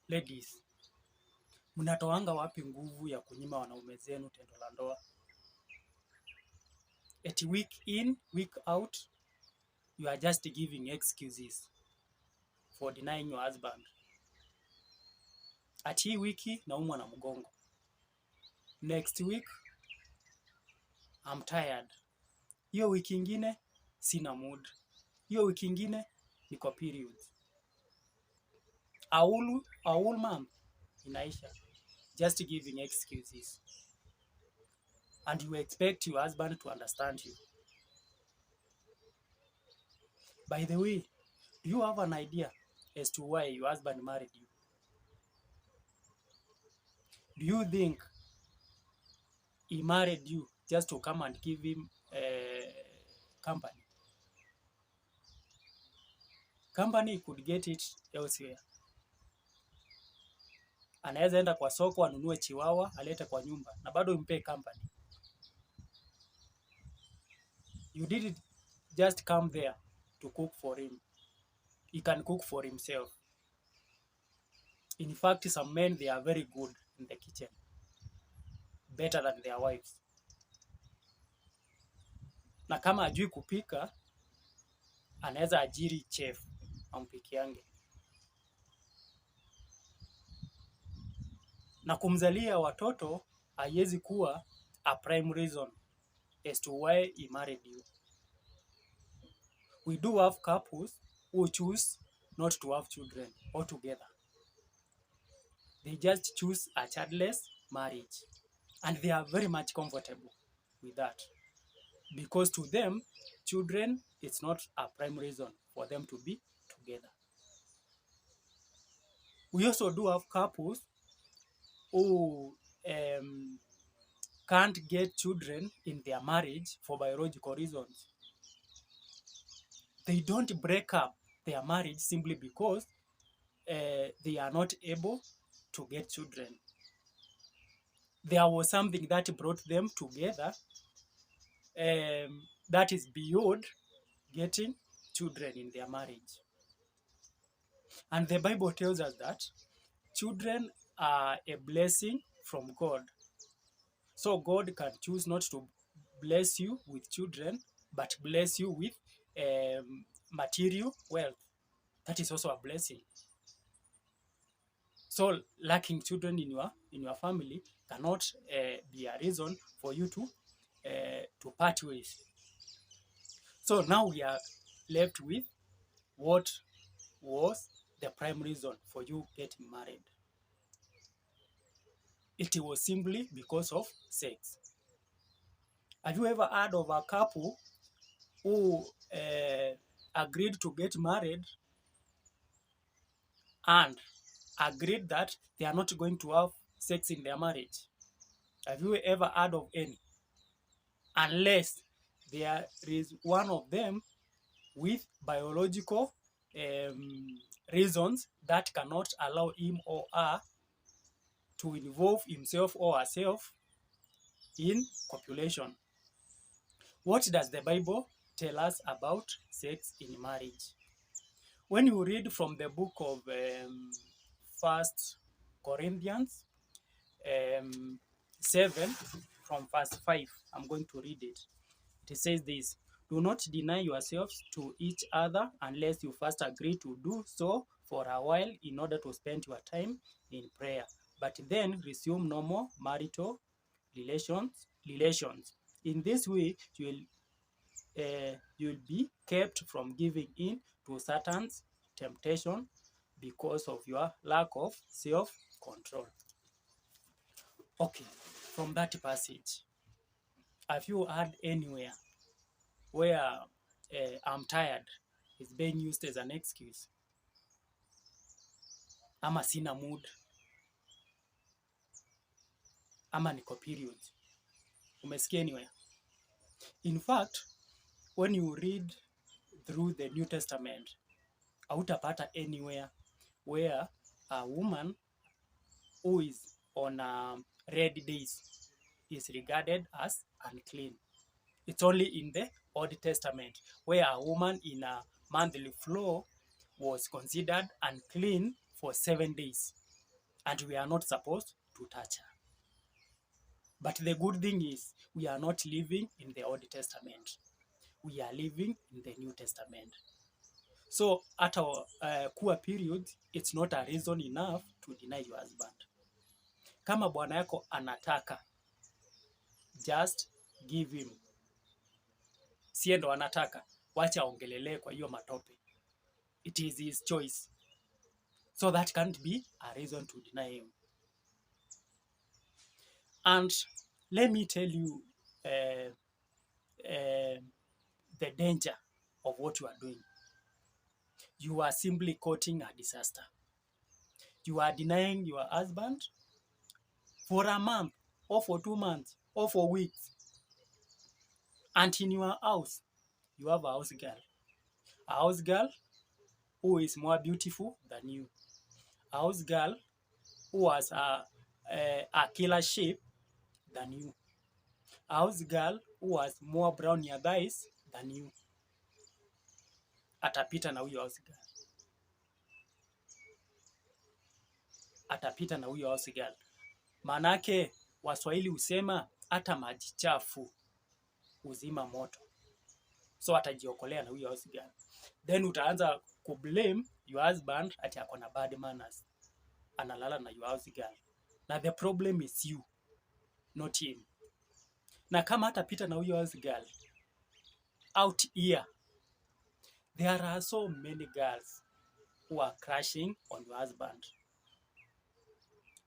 Ladies, mnatoanga wapi nguvu ya kunyima wanaume zenu tendo la ndoa? At week in, week out, you are just giving excuses for denying your husband. Ati hii wiki naumwa na mgongo. Next week, I'm tired. Hiyo wiki ingine, sina mood. Hiyo wiki ingine, niko periods. A whole month, inaisha. Just giving excuses. And you expect your husband to understand you. By the way, do you have an idea as to why your husband married you? Do you think he married you just to come and give him company? Company he could get it elsewhere. Anaweza enda kwa soko anunue chiwawa alete kwa nyumba na bado umpe company. You didn't just come there to cook for him. He can cook for himself. In fact, some men, they are very good in the kitchen. Better than their wives. Na kama ajui kupika, anaweza ajiri chef ampikiange. Na kumzalia watoto haiwezi kuwa a prime reason as to why he married you. We do have couples who choose not to have children altogether. They just choose a childless marriage. And they are very much comfortable with that. Because to them, children is not a prime reason for them to be together. We also do have couples who can't get children in their marriage for biological reasons. They don't break up their marriage simply because they are not able to get children. There was something that brought them together that is beyond getting children in their marriage. And the Bible tells us that children are a blessing from God. So God can choose not to bless you with children, but bless you with material wealth. That is also a blessing. So lacking children in your family cannot be a reason for you to part ways. So now we are left with what was the prime reason for you getting married. It was simply because of sex. Have you ever heard of a couple who agreed to get married and agreed that they are not going to have sex in their marriage? Have you ever heard of any? Unless there is one of them with biological reasons that cannot allow him or her to involve himself or herself in copulation. What does the Bible tell us about sex in marriage? When you read from the book of 1 Corinthians 7 from verse 5, I'm going to read it. It says this: do not deny yourselves to each other unless you first agree to do so for a while in order to spend your time in prayer. But then resume normal marital relations. In this way, you will be kept from giving in to Satan's temptation because of your lack of self-control. Okay, from that passage, have you heard anywhere where I'm tired is being used as an excuse? Ama sina mood, ama niko period? Umesikia anywhere? In fact, when you read through the New Testament, hautapata anywhere where a woman who is on red days is regarded as unclean. It's only in the Old Testament where a woman in a monthly flow was considered unclean for 7 days. and we are not supposed to touch her. But the good thing is, we are not living in the Old Testament. We are living in the New Testament. So at our kuwa period, it's not a reason enough to deny your husband. Kama bwana yako anataka, just give him. Sie ndo anataka, wacha ongelele kwa hiyo matope. It is his choice. So that can't be a reason to deny him. And let me tell you the danger of what you are doing. You are simply courting a disaster. You are denying your husband for a month, or for 2 months, or for weeks. And in your house, you have a house girl. A house girl who is more beautiful than you. A house girl who has a killer shape than you. A house girl who has more brown eyes than you. Atapita na huyo house girl. Atapita na huyo house girl. Manake Waswahili husema hata maji chafu huzima moto. So atajiokolea na huyo house girl. Then utaanza kublame your husband ati ako na bad manners. Analala na your house girl. Na the problem is you, not him. Na kama atapita na huyo house girl, out here, there are so many girls who are crashing on your husband.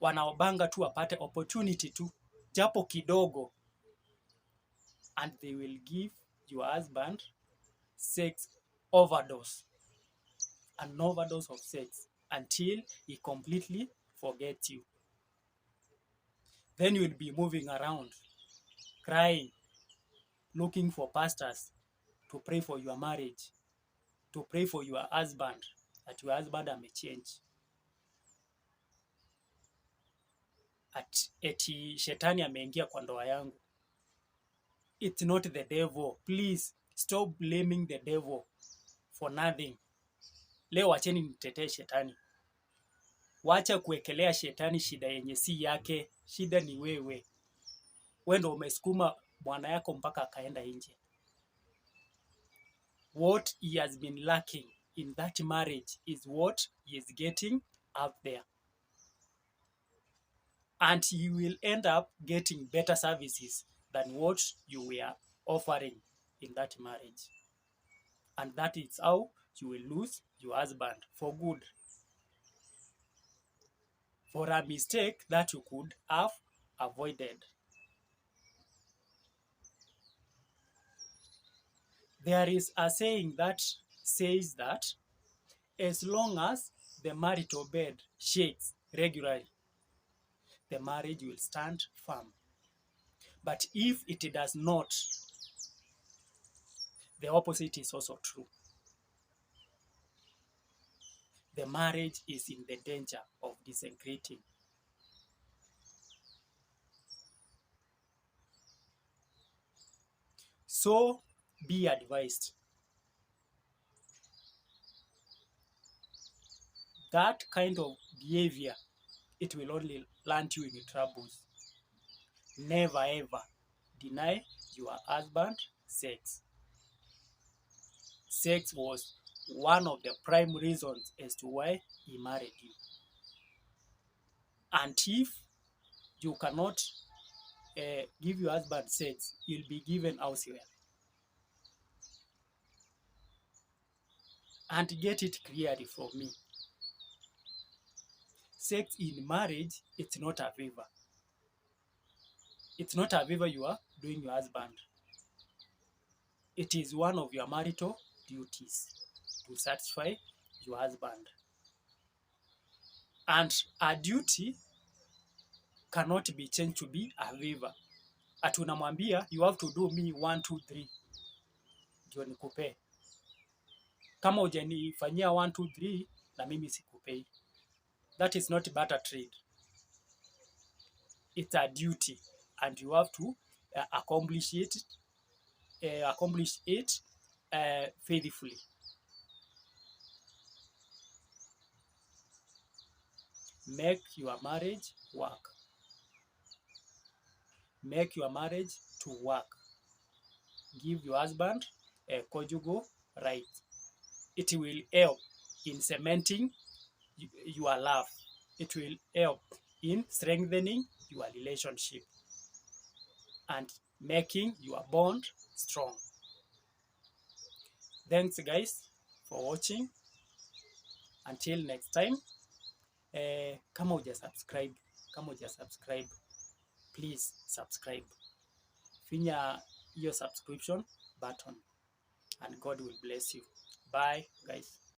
Wanaobanga tu apate opportunity tu, japo kidogo, and they will give your husband sex overdose, an overdose of sex, until he completely forgets you. Then you will be moving around, crying, looking for pastors to pray for your marriage, to pray for your husband, that your husband may change. Eti shetani ameingia kwa ndoa yangu. It's not the devil. Please stop blaming the devil for nothing. Leo wacheni nitetee shetani. Wacha kuwekelea shetani shida yenye si yake. Shida ni wewe. Wewe ndo umesukuma bwana yako mpaka akaenda nje. What he has been lacking in that marriage is what he is getting out there. And you will end up getting better services than what you were offering in that marriage. And that is how you will lose your husband for good. For a mistake that you could have avoided. There is a saying that says that as long as the marital bed shakes regularly, the marriage will stand firm. But if it does not, the opposite is also true. The marriage is in the danger of disintegrating. So be advised. That kind of behavior, it will only land you in troubles. Never ever deny your husband sex. Sex was one of the prime reasons as to why he married you. And if you cannot give your husband sex, you'll be given elsewhere. And get it clearly from me. Sex in marriage, it's not a favor. It's not a favor you are doing your husband. It is one of your marital duties to satisfy your husband. And a duty cannot be changed to be a favor. Ati unamwambia, you have to do me 1, 2, 3. Ndio nikupee. Kama hujanifanyia 1, 2, 3 na mimi sikupei. That is not barter trade. It's a duty and you have to accomplish it faithfully. make your marriage work. Make your marriage to work. Give your husband a conjugal right. It will help in cementing your love. It will help in strengthening your relationship and making your bond strong. Thanks guys for watching. Until next time. Kama uja subscribe, please subscribe. Finya your subscription button and God will bless you. Bye guys.